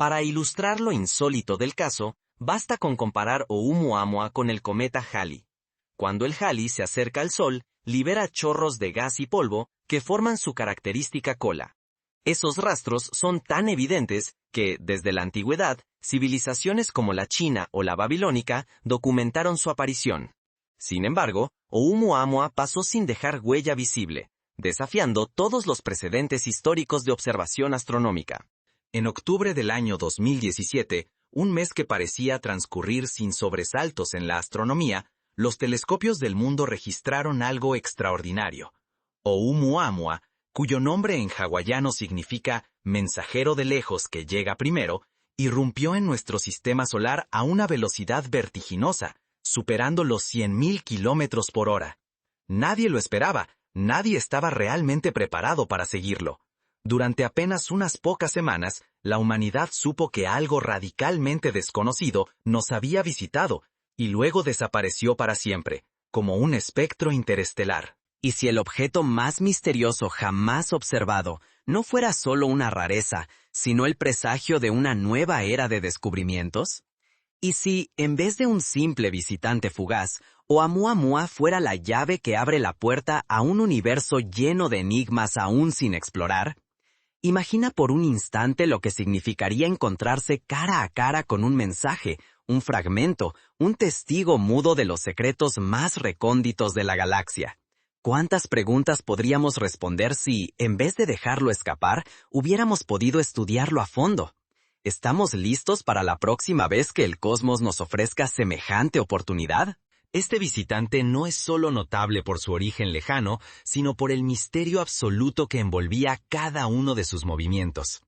Para ilustrar lo insólito del caso, basta con comparar Oumuamua con el cometa Halley. Cuando el Halley se acerca al Sol, libera chorros de gas y polvo que forman su característica cola. Esos rastros son tan evidentes que, desde la antigüedad, civilizaciones como la China o la babilónica documentaron su aparición. Sin embargo, Oumuamua pasó sin dejar huella visible, desafiando todos los precedentes históricos de observación astronómica. En octubre del año 2017, un mes que parecía transcurrir sin sobresaltos en la astronomía, los telescopios del mundo registraron algo extraordinario. Oumuamua, cuyo nombre en hawaiano significa mensajero de lejos que llega primero, irrumpió en nuestro sistema solar a una velocidad vertiginosa, superando los 100.000 kilómetros por hora. Nadie lo esperaba, nadie estaba realmente preparado para seguirlo. Durante apenas unas pocas semanas, la humanidad supo que algo radicalmente desconocido nos había visitado, y luego desapareció para siempre, como un espectro interestelar. ¿Y si el objeto más misterioso jamás observado no fuera solo una rareza, sino el presagio de una nueva era de descubrimientos? ¿Y si, en vez de un simple visitante fugaz, Oumuamua fuera la llave que abre la puerta a un universo lleno de enigmas aún sin explorar? Imagina por un instante lo que significaría encontrarse cara a cara con un mensaje, un fragmento, un testigo mudo de los secretos más recónditos de la galaxia. ¿Cuántas preguntas podríamos responder si, en vez de dejarlo escapar, hubiéramos podido estudiarlo a fondo? ¿Estamos listos para la próxima vez que el cosmos nos ofrezca semejante oportunidad? Este visitante no es solo notable por su origen lejano, sino por el misterio absoluto que envolvía cada uno de sus movimientos.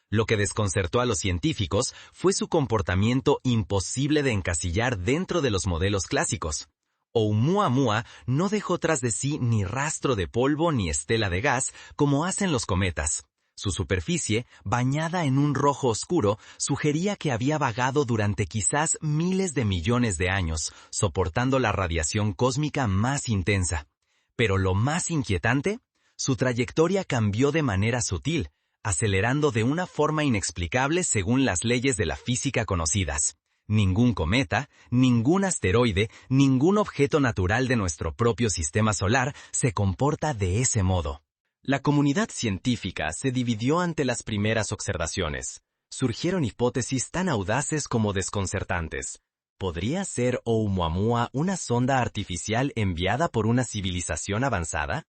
Lo que desconcertó a los científicos fue su comportamiento imposible de encasillar dentro de los modelos clásicos. Oumuamua no dejó tras de sí ni rastro de polvo ni estela de gas como hacen los cometas. Su superficie, bañada en un rojo oscuro, sugería que había vagado durante quizás miles de millones de años, soportando la radiación cósmica más intensa. Pero lo más inquietante, su trayectoria cambió de manera sutil, acelerando de una forma inexplicable según las leyes de la física conocidas. Ningún cometa, ningún asteroide, ningún objeto natural de nuestro propio sistema solar se comporta de ese modo. La comunidad científica se dividió ante las primeras observaciones. Surgieron hipótesis tan audaces como desconcertantes. ¿Podría ser Oumuamua una sonda artificial enviada por una civilización avanzada?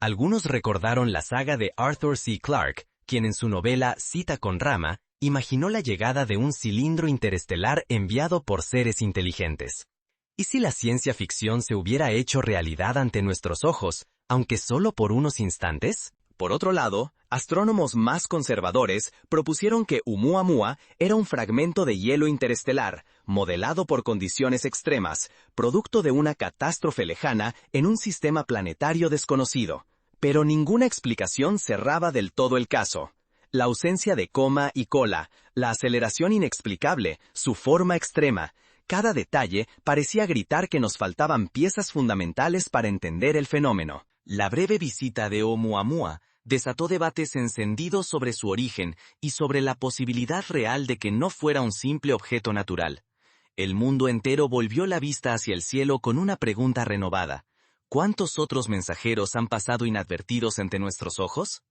Algunos recordaron la saga de Arthur C. Clarke, quien en su novela Cita con Rama, imaginó la llegada de un cilindro interestelar enviado por seres inteligentes. ¿Y si la ciencia ficción se hubiera hecho realidad ante nuestros ojos, aunque solo por unos instantes? Por otro lado, astrónomos más conservadores propusieron que Oumuamua era un fragmento de hielo interestelar, modelado por condiciones extremas, producto de una catástrofe lejana en un sistema planetario desconocido. Pero ninguna explicación cerraba del todo el caso. La ausencia de coma y cola, la aceleración inexplicable, su forma extrema, cada detalle parecía gritar que nos faltaban piezas fundamentales para entender el fenómeno. La breve visita de Oumuamua desató debates encendidos sobre su origen y sobre la posibilidad real de que no fuera un simple objeto natural. El mundo entero volvió la vista hacia el cielo con una pregunta renovada. ¿Cuántos otros mensajeros han pasado inadvertidos ante nuestros ojos?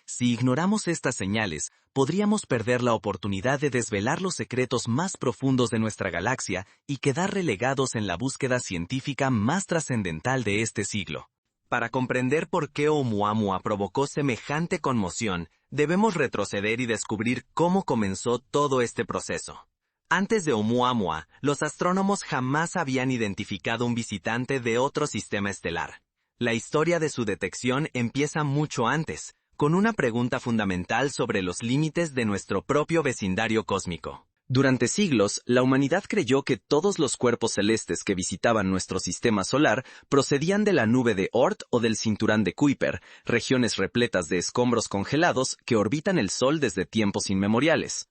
Si ignoramos estas señales, podríamos perder la oportunidad de desvelar los secretos más profundos de nuestra galaxia y quedar relegados en la búsqueda científica más trascendental de este siglo. Para comprender por qué Oumuamua provocó semejante conmoción, debemos retroceder y descubrir cómo comenzó todo este proceso. Antes de Oumuamua, los astrónomos jamás habían identificado un visitante de otro sistema estelar. La historia de su detección empieza mucho antes, con una pregunta fundamental sobre los límites de nuestro propio vecindario cósmico. Durante siglos, la humanidad creyó que todos los cuerpos celestes que visitaban nuestro sistema solar procedían de la nube de Oort o del cinturón de Kuiper, regiones repletas de escombros congelados que orbitan el Sol desde tiempos inmemoriales.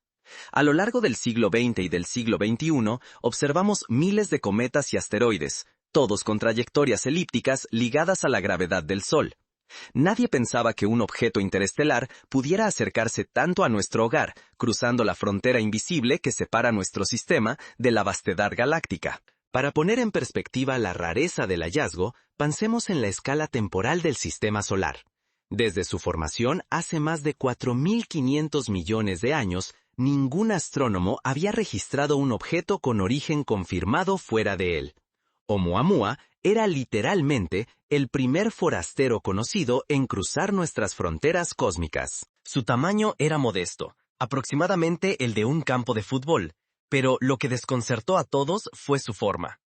A lo largo del siglo XX y del siglo XXI, observamos miles de cometas y asteroides, todos con trayectorias elípticas ligadas a la gravedad del Sol. Nadie pensaba que un objeto interestelar pudiera acercarse tanto a nuestro hogar, cruzando la frontera invisible que separa nuestro sistema de la vastedad galáctica. Para poner en perspectiva la rareza del hallazgo, pensemos en la escala temporal del sistema solar. Desde su formación hace más de 4.500 millones de años, ningún astrónomo había registrado un objeto con origen confirmado fuera de él. Oumuamua era literalmente el primer forastero conocido en cruzar nuestras fronteras cósmicas. Su tamaño era modesto, aproximadamente el de un campo de fútbol, pero lo que desconcertó a todos fue su forma.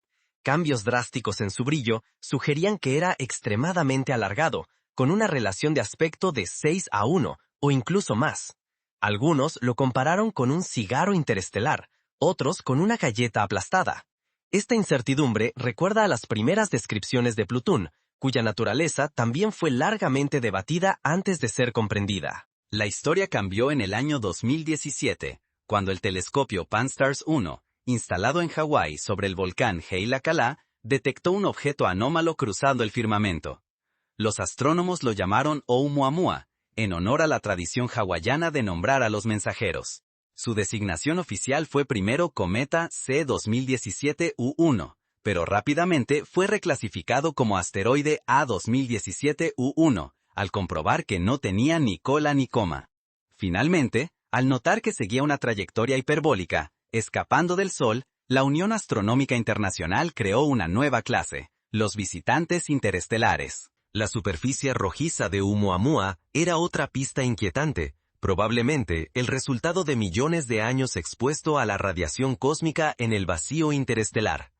Cambios drásticos en su brillo sugerían que era extremadamente alargado, con una relación de aspecto de 6:1 o incluso más. Algunos lo compararon con un cigarro interestelar, otros con una galleta aplastada. Esta incertidumbre recuerda a las primeras descripciones de Plutón, cuya naturaleza también fue largamente debatida antes de ser comprendida. La historia cambió en el año 2017, cuando el telescopio Pan-STARRS 1, instalado en Hawái sobre el volcán Heila-Kala, detectó un objeto anómalo cruzando el firmamento. Los astrónomos lo llamaron Oumuamua, en honor a la tradición hawaiana de nombrar a los mensajeros. Su designación oficial fue primero Cometa C 2017-U1, pero rápidamente fue reclasificado como asteroide A 2017-U1, al comprobar que no tenía ni cola ni coma. Finalmente, al notar que seguía una trayectoria hiperbólica, escapando del Sol, la Unión Astronómica Internacional creó una nueva clase, los visitantes interestelares. La superficie rojiza de Oumuamua era otra pista inquietante, probablemente el resultado de millones de años expuesto a la radiación cósmica en el vacío interestelar.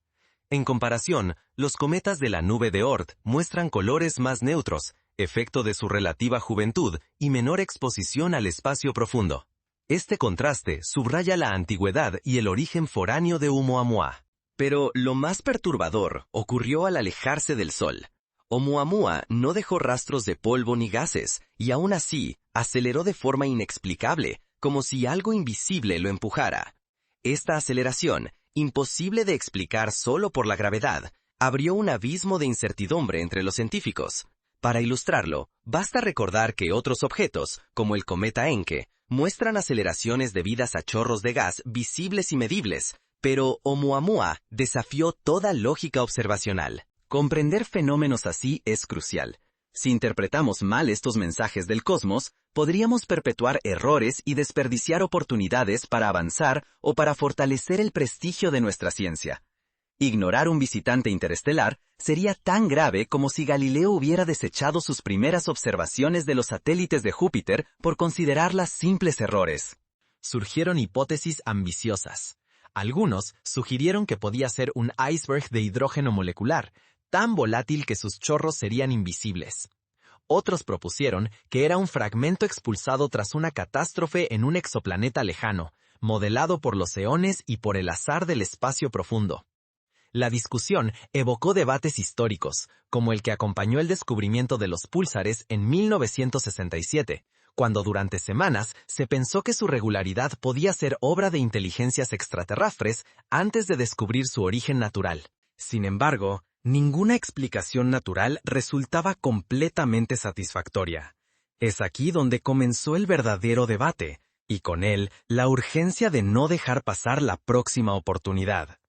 En comparación, los cometas de la nube de Oort muestran colores más neutros, efecto de su relativa juventud y menor exposición al espacio profundo. Este contraste subraya la antigüedad y el origen foráneo de Oumuamua. Pero lo más perturbador ocurrió al alejarse del Sol. Oumuamua no dejó rastros de polvo ni gases, y aún así, aceleró de forma inexplicable, como si algo invisible lo empujara. Esta aceleración, imposible de explicar solo por la gravedad, abrió un abismo de incertidumbre entre los científicos. Para ilustrarlo, basta recordar que otros objetos, como el cometa Encke, muestran aceleraciones debidas a chorros de gas visibles y medibles, pero Oumuamua desafió toda lógica observacional. Comprender fenómenos así es crucial. Si interpretamos mal estos mensajes del cosmos, podríamos perpetuar errores y desperdiciar oportunidades para avanzar o para fortalecer el prestigio de nuestra ciencia. Ignorar un visitante interestelar sería tan grave como si Galileo hubiera desechado sus primeras observaciones de los satélites de Júpiter por considerarlas simples errores. Surgieron hipótesis ambiciosas. Algunos sugirieron que podía ser un iceberg de hidrógeno molecular, tan volátil que sus chorros serían invisibles. Otros propusieron que era un fragmento expulsado tras una catástrofe en un exoplaneta lejano, modelado por los eones y por el azar del espacio profundo. La discusión evocó debates históricos, como el que acompañó el descubrimiento de los púlsares en 1967, cuando durante semanas se pensó que su regularidad podía ser obra de inteligencias extraterrestres antes de descubrir su origen natural. Sin embargo, ninguna explicación natural resultaba completamente satisfactoria. Es aquí donde comenzó el verdadero debate, y con él la urgencia de no dejar pasar la próxima oportunidad.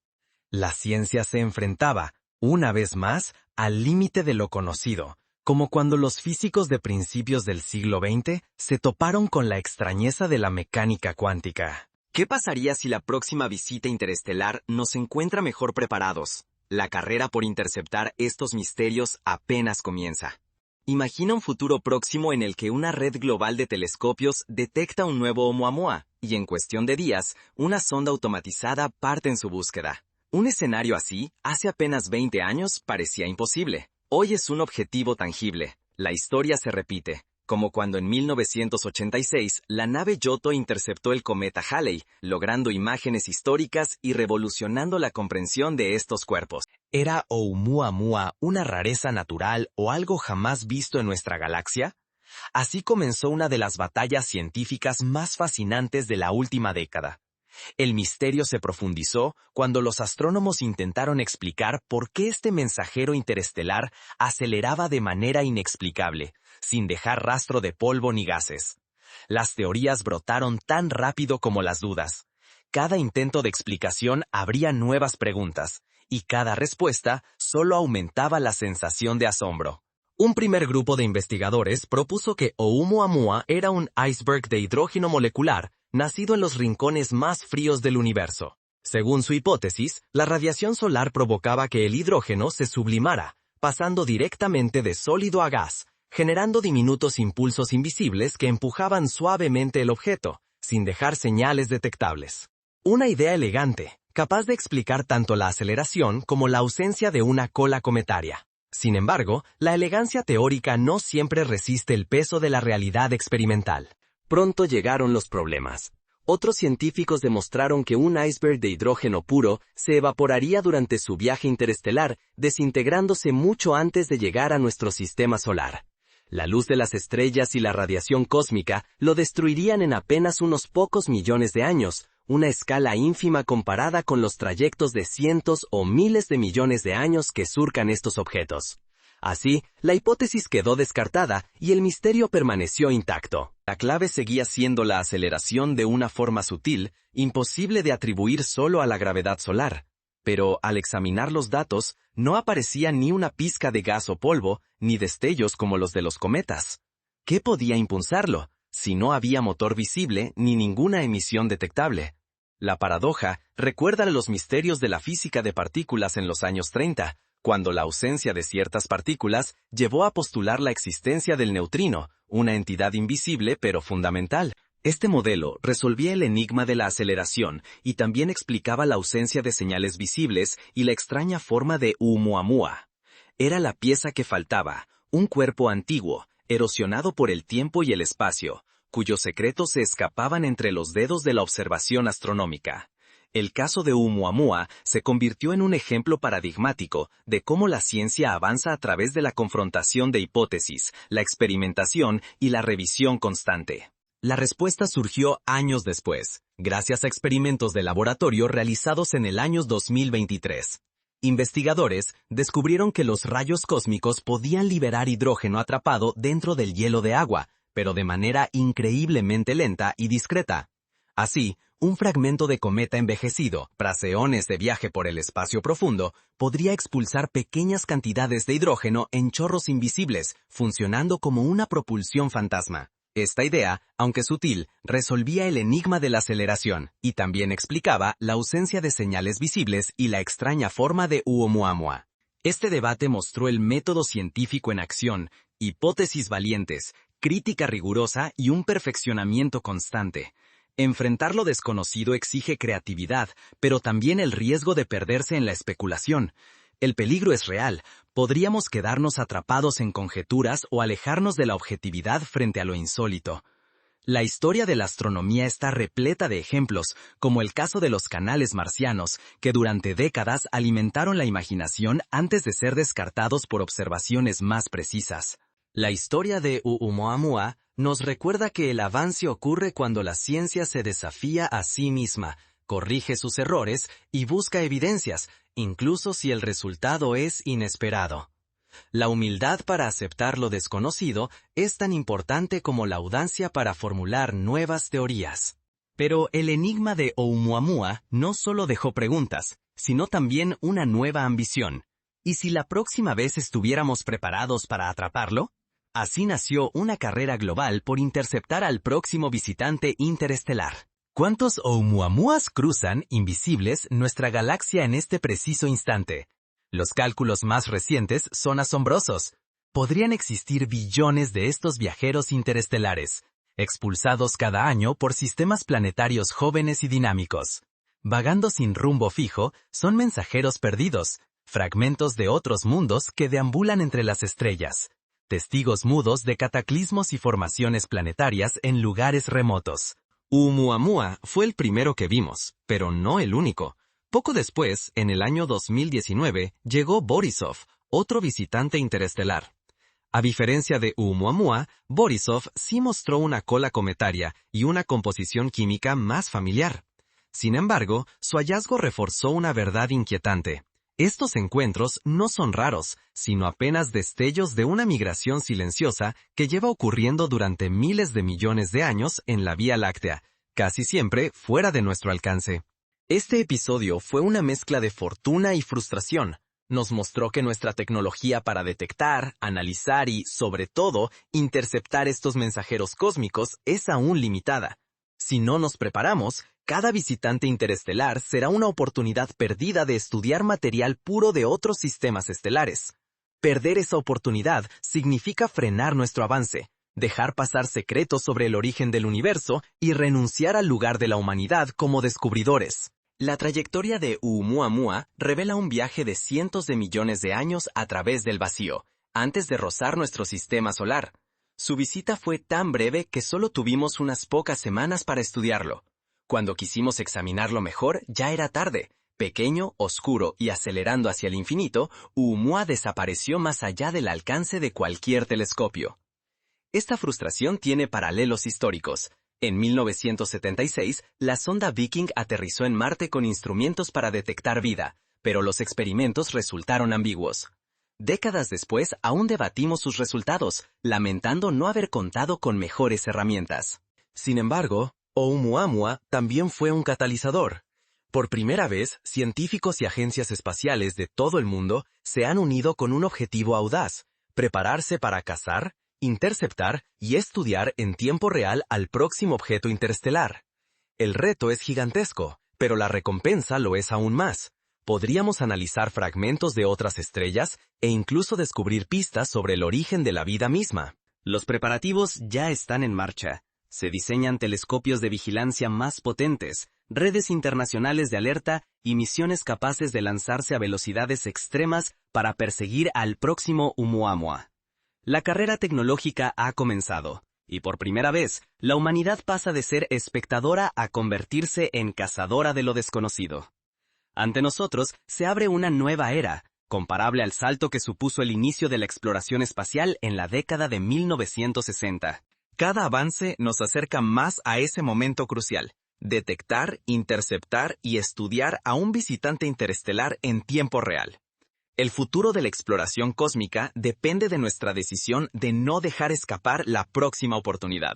La ciencia se enfrentaba, una vez más, al límite de lo conocido, como cuando los físicos de principios del siglo XX se toparon con la extrañeza de la mecánica cuántica. ¿Qué pasaría si la próxima visita interestelar nos encuentra mejor preparados? La carrera por interceptar estos misterios apenas comienza. Imagina un futuro próximo en el que una red global de telescopios detecta un nuevo Oumuamua, y en cuestión de días, una sonda automatizada parte en su búsqueda. Un escenario así, hace apenas 20 años, parecía imposible. Hoy es un objetivo tangible. La historia se repite, como cuando en 1986 la nave Giotto interceptó el cometa Halley, logrando imágenes históricas y revolucionando la comprensión de estos cuerpos. ¿Era Oumuamua una rareza natural o algo jamás visto en nuestra galaxia? Así comenzó una de las batallas científicas más fascinantes de la última década. El misterio se profundizó cuando los astrónomos intentaron explicar por qué este mensajero interestelar aceleraba de manera inexplicable, sin dejar rastro de polvo ni gases. Las teorías brotaron tan rápido como las dudas. Cada intento de explicación abría nuevas preguntas, y cada respuesta solo aumentaba la sensación de asombro. Un primer grupo de investigadores propuso que Oumuamua era un iceberg de hidrógeno molecular nacido en los rincones más fríos del universo. Según su hipótesis, la radiación solar provocaba que el hidrógeno se sublimara, pasando directamente de sólido a gas, generando diminutos impulsos invisibles que empujaban suavemente el objeto, sin dejar señales detectables. Una idea elegante, capaz de explicar tanto la aceleración como la ausencia de una cola cometaria. Sin embargo, la elegancia teórica no siempre resiste el peso de la realidad experimental. Pronto llegaron los problemas. Otros científicos demostraron que un iceberg de hidrógeno puro se evaporaría durante su viaje interestelar, desintegrándose mucho antes de llegar a nuestro sistema solar. La luz de las estrellas y la radiación cósmica lo destruirían en apenas unos pocos millones de años, una escala ínfima comparada con los trayectos de cientos o miles de millones de años que surcan estos objetos. Así, la hipótesis quedó descartada y el misterio permaneció intacto. La clave seguía siendo la aceleración de una forma sutil, imposible de atribuir solo a la gravedad solar. Pero al examinar los datos, no aparecía ni una pizca de gas o polvo, ni destellos como los de los cometas. ¿Qué podía impulsarlo, si no había motor visible ni ninguna emisión detectable? La paradoja recuerda a los misterios de la física de partículas en los años 30, cuando la ausencia de ciertas partículas llevó a postular la existencia del neutrino, una entidad invisible pero fundamental. Este modelo resolvía el enigma de la aceleración y también explicaba la ausencia de señales visibles y la extraña forma de Oumuamua. Era la pieza que faltaba, un cuerpo antiguo, erosionado por el tiempo y el espacio, cuyos secretos se escapaban entre los dedos de la observación astronómica. El caso de Oumuamua se convirtió en un ejemplo paradigmático de cómo la ciencia avanza a través de la confrontación de hipótesis, la experimentación y la revisión constante. La respuesta surgió años después, gracias a experimentos de laboratorio realizados en el año 2023. Investigadores descubrieron que los rayos cósmicos podían liberar hidrógeno atrapado dentro del hielo de agua, pero de manera increíblemente lenta y discreta. Así, un fragmento de cometa envejecido, tras eones de viaje por el espacio profundo, podría expulsar pequeñas cantidades de hidrógeno en chorros invisibles, funcionando como una propulsión fantasma. Esta idea, aunque sutil, resolvía el enigma de la aceleración, y también explicaba la ausencia de señales visibles y la extraña forma de Oumuamua. Este debate mostró el método científico en acción, hipótesis valientes, crítica rigurosa y un perfeccionamiento constante. Enfrentar lo desconocido exige creatividad, pero también el riesgo de perderse en la especulación. El peligro es real. Podríamos quedarnos atrapados en conjeturas o alejarnos de la objetividad frente a lo insólito. La historia de la astronomía está repleta de ejemplos, como el caso de los canales marcianos, que durante décadas alimentaron la imaginación antes de ser descartados por observaciones más precisas. La historia de Oumuamua nos recuerda que el avance ocurre cuando la ciencia se desafía a sí misma, corrige sus errores y busca evidencias, incluso si el resultado es inesperado. La humildad para aceptar lo desconocido es tan importante como la audacia para formular nuevas teorías. Pero el enigma de Oumuamua no solo dejó preguntas, sino también una nueva ambición. ¿Y si la próxima vez estuviéramos preparados para atraparlo? Así nació una carrera global por interceptar al próximo visitante interestelar. ¿Cuántos Oumuamuas cruzan, invisibles, nuestra galaxia en este preciso instante? Los cálculos más recientes son asombrosos. Podrían existir billones de estos viajeros interestelares, expulsados cada año por sistemas planetarios jóvenes y dinámicos. Vagando sin rumbo fijo, son mensajeros perdidos, fragmentos de otros mundos que deambulan entre las estrellas. Testigos mudos de cataclismos y formaciones planetarias en lugares remotos. Oumuamua fue el primero que vimos, pero no el único. Poco después, en el año 2019, llegó Borisov, otro visitante interestelar. A diferencia de Oumuamua, Borisov sí mostró una cola cometaria y una composición química más familiar. Sin embargo, su hallazgo reforzó una verdad inquietante. Estos encuentros no son raros, sino apenas destellos de una migración silenciosa que lleva ocurriendo durante miles de millones de años en la Vía Láctea, casi siempre fuera de nuestro alcance. Este episodio fue una mezcla de fortuna y frustración. Nos mostró que nuestra tecnología para detectar, analizar y, sobre todo, interceptar estos mensajeros cósmicos es aún limitada. Si no nos preparamos, cada visitante interestelar será una oportunidad perdida de estudiar material puro de otros sistemas estelares. Perder esa oportunidad significa frenar nuestro avance, dejar pasar secretos sobre el origen del universo y renunciar al lugar de la humanidad como descubridores. La trayectoria de Oumuamua revela un viaje de cientos de millones de años a través del vacío, antes de rozar nuestro sistema solar. Su visita fue tan breve que solo tuvimos unas pocas semanas para estudiarlo. Cuando quisimos examinarlo mejor, ya era tarde. Pequeño, oscuro y acelerando hacia el infinito, Oumuamua desapareció más allá del alcance de cualquier telescopio. Esta frustración tiene paralelos históricos. En 1976, la sonda Viking aterrizó en Marte con instrumentos para detectar vida, pero los experimentos resultaron ambiguos. Décadas después, aún debatimos sus resultados, lamentando no haber contado con mejores herramientas. Sin embargo, Oumuamua también fue un catalizador. Por primera vez, científicos y agencias espaciales de todo el mundo se han unido con un objetivo audaz: prepararse para cazar, interceptar y estudiar en tiempo real al próximo objeto interestelar. El reto es gigantesco, pero la recompensa lo es aún más. Podríamos analizar fragmentos de otras estrellas e incluso descubrir pistas sobre el origen de la vida misma. Los preparativos ya están en marcha. Se diseñan telescopios de vigilancia más potentes, redes internacionales de alerta y misiones capaces de lanzarse a velocidades extremas para perseguir al próximo Oumuamua. La carrera tecnológica ha comenzado, y por primera vez, la humanidad pasa de ser espectadora a convertirse en cazadora de lo desconocido. Ante nosotros se abre una nueva era, comparable al salto que supuso el inicio de la exploración espacial en la década de 1960. Cada avance nos acerca más a ese momento crucial: detectar, interceptar y estudiar a un visitante interestelar en tiempo real. El futuro de la exploración cósmica depende de nuestra decisión de no dejar escapar la próxima oportunidad.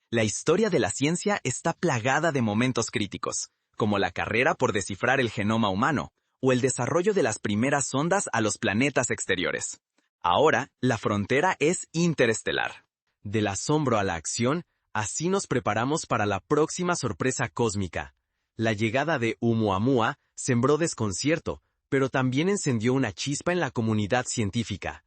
La historia de la ciencia está plagada de momentos críticos, como la carrera por descifrar el genoma humano, o el desarrollo de las primeras sondas a los planetas exteriores. Ahora, la frontera es interestelar. Del asombro a la acción, así nos preparamos para la próxima sorpresa cósmica. La llegada de Oumuamua sembró desconcierto, pero también encendió una chispa en la comunidad científica.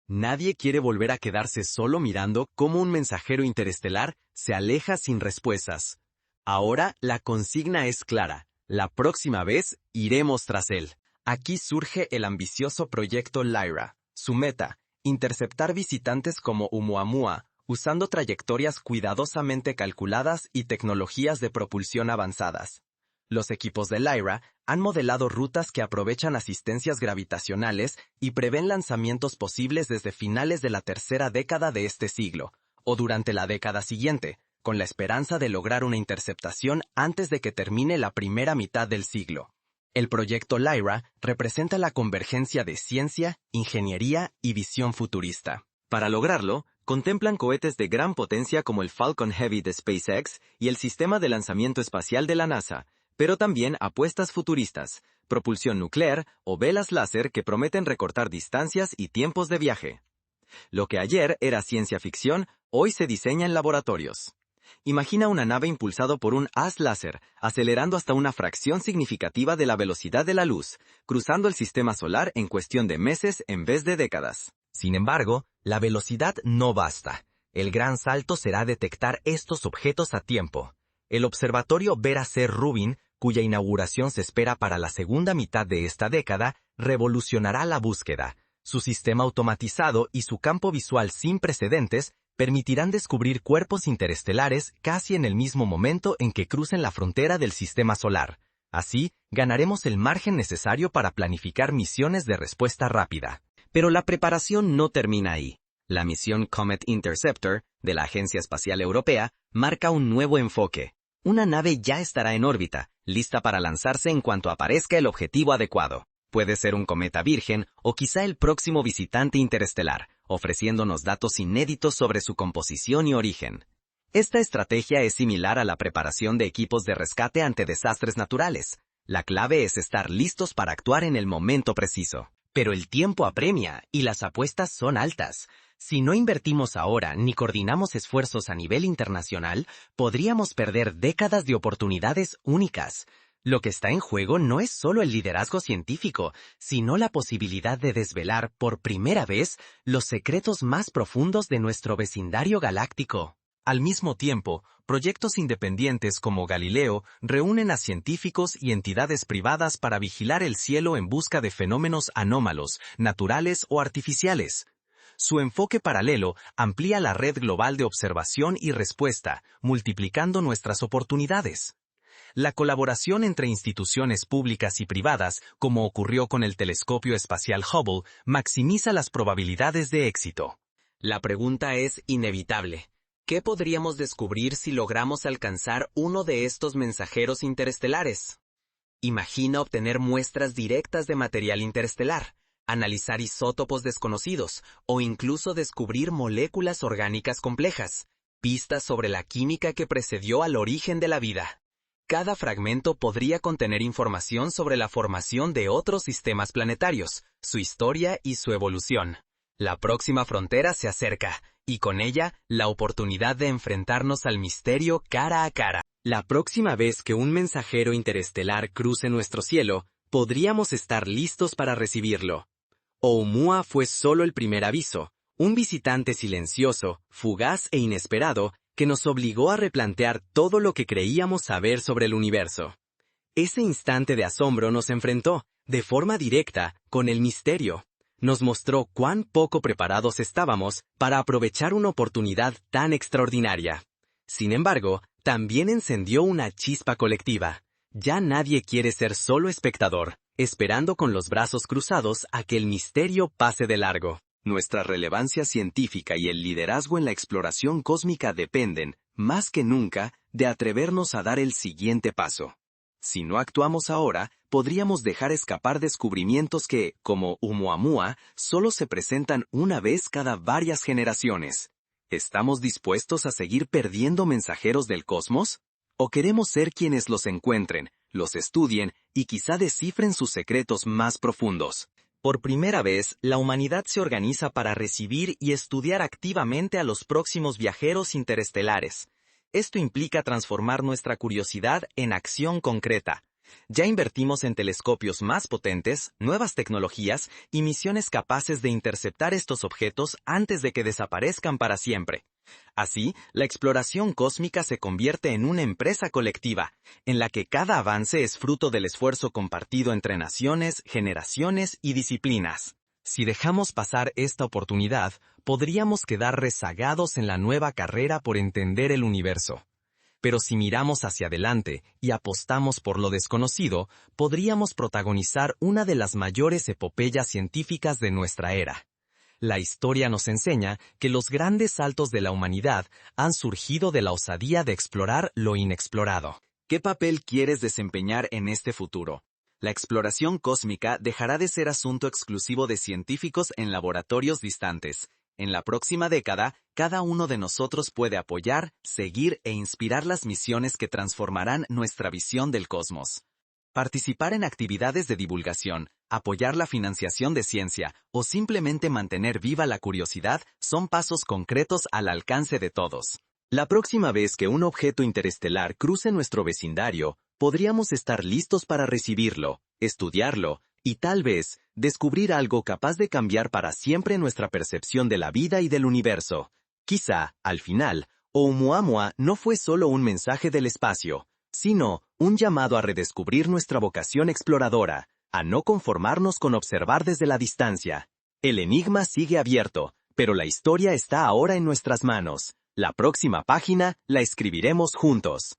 Nadie quiere volver a quedarse solo mirando cómo un mensajero interestelar se aleja sin respuestas. Ahora la consigna es clara: la próxima vez iremos tras él. Aquí surge el ambicioso proyecto Lyra. Su meta: interceptar visitantes como Oumuamua, usando trayectorias cuidadosamente calculadas y tecnologías de propulsión avanzadas. Los equipos de Lyra han modelado rutas que aprovechan asistencias gravitacionales y prevén lanzamientos posibles desde finales de la tercera década de este siglo, o durante la década siguiente, con la esperanza de lograr una interceptación antes de que termine la primera mitad del siglo. El proyecto Lyra representa la convergencia de ciencia, ingeniería y visión futurista. Para lograrlo, contemplan cohetes de gran potencia como el Falcon Heavy de SpaceX y el sistema de lanzamiento espacial de la NASA, pero también apuestas futuristas, propulsión nuclear o velas láser que prometen recortar distancias y tiempos de viaje. Lo que ayer era ciencia ficción, hoy se diseña en laboratorios. Imagina una nave impulsado por un haz láser, acelerando hasta una fracción significativa de la velocidad de la luz, cruzando el sistema solar en cuestión de meses en vez de décadas. Sin embargo, la velocidad no basta. El gran salto será detectar estos objetos a tiempo. El observatorio Vera C. Rubin, cuya inauguración se espera para la segunda mitad de esta década, revolucionará la búsqueda. Su sistema automatizado y su campo visual sin precedentes permitirán descubrir cuerpos interestelares casi en el mismo momento en que crucen la frontera del sistema solar. Así, ganaremos el margen necesario para planificar misiones de respuesta rápida. Pero la preparación no termina ahí. La misión Comet Interceptor, de la Agencia Espacial Europea, marca un nuevo enfoque. Una nave ya estará en órbita, lista para lanzarse en cuanto aparezca el objetivo adecuado. Puede ser un cometa virgen o quizá el próximo visitante interestelar, ofreciéndonos datos inéditos sobre su composición y origen. Esta estrategia es similar a la preparación de equipos de rescate ante desastres naturales. La clave es estar listos para actuar en el momento preciso. Pero el tiempo apremia y las apuestas son altas. Si no invertimos ahora ni coordinamos esfuerzos a nivel internacional, podríamos perder décadas de oportunidades únicas. Lo que está en juego no es solo el liderazgo científico, sino la posibilidad de desvelar por primera vez los secretos más profundos de nuestro vecindario galáctico. Al mismo tiempo, proyectos independientes como Galileo reúnen a científicos y entidades privadas para vigilar el cielo en busca de fenómenos anómalos, naturales o artificiales. Su enfoque paralelo amplía la red global de observación y respuesta, multiplicando nuestras oportunidades. La colaboración entre instituciones públicas y privadas, como ocurrió con el telescopio espacial Hubble, maximiza las probabilidades de éxito. La pregunta es inevitable. ¿Qué podríamos descubrir si logramos alcanzar uno de estos mensajeros interestelares? Imagina obtener muestras directas de material interestelar, analizar isótopos desconocidos o incluso descubrir moléculas orgánicas complejas, pistas sobre la química que precedió al origen de la vida. Cada fragmento podría contener información sobre la formación de otros sistemas planetarios, su historia y su evolución. La próxima frontera se acerca, y con ella, la oportunidad de enfrentarnos al misterio cara a cara. La próxima vez que un mensajero interestelar cruce nuestro cielo, podríamos estar listos para recibirlo. Oumuamua fue solo el primer aviso, un visitante silencioso, fugaz e inesperado, que nos obligó a replantear todo lo que creíamos saber sobre el universo. Ese instante de asombro nos enfrentó, de forma directa, con el misterio. Nos mostró cuán poco preparados estábamos para aprovechar una oportunidad tan extraordinaria. Sin embargo, también encendió una chispa colectiva. Ya nadie quiere ser solo espectador, esperando con los brazos cruzados a que el misterio pase de largo. Nuestra relevancia científica y el liderazgo en la exploración cósmica dependen, más que nunca, de atrevernos a dar el siguiente paso. Si no actuamos ahora, podríamos dejar escapar descubrimientos que, como Oumuamua, solo se presentan una vez cada varias generaciones. ¿Estamos dispuestos a seguir perdiendo mensajeros del cosmos? ¿O queremos ser quienes los encuentren, los estudien y quizá descifren sus secretos más profundos? Por primera vez, la humanidad se organiza para recibir y estudiar activamente a los próximos viajeros interestelares. Esto implica transformar nuestra curiosidad en acción concreta. Ya invertimos en telescopios más potentes, nuevas tecnologías y misiones capaces de interceptar estos objetos antes de que desaparezcan para siempre. Así, la exploración cósmica se convierte en una empresa colectiva, en la que cada avance es fruto del esfuerzo compartido entre naciones, generaciones y disciplinas. Si dejamos pasar esta oportunidad, podríamos quedar rezagados en la nueva carrera por entender el universo. Pero si miramos hacia adelante y apostamos por lo desconocido, podríamos protagonizar una de las mayores epopeyas científicas de nuestra era. La historia nos enseña que los grandes saltos de la humanidad han surgido de la osadía de explorar lo inexplorado. ¿Qué papel quieres desempeñar en este futuro? La exploración cósmica dejará de ser asunto exclusivo de científicos en laboratorios distantes. En la próxima década, cada uno de nosotros puede apoyar, seguir e inspirar las misiones que transformarán nuestra visión del cosmos. Participar en actividades de divulgación, apoyar la financiación de ciencia o simplemente mantener viva la curiosidad son pasos concretos al alcance de todos. La próxima vez que un objeto interestelar cruce nuestro vecindario, podríamos estar listos para recibirlo, estudiarlo y tal vez descubrir algo capaz de cambiar para siempre nuestra percepción de la vida y del universo. Quizá, al final, Oumuamua no fue solo un mensaje del espacio, sino un llamado a redescubrir nuestra vocación exploradora, a no conformarnos con observar desde la distancia. El enigma sigue abierto, pero la historia está ahora en nuestras manos. La próxima página la escribiremos juntos.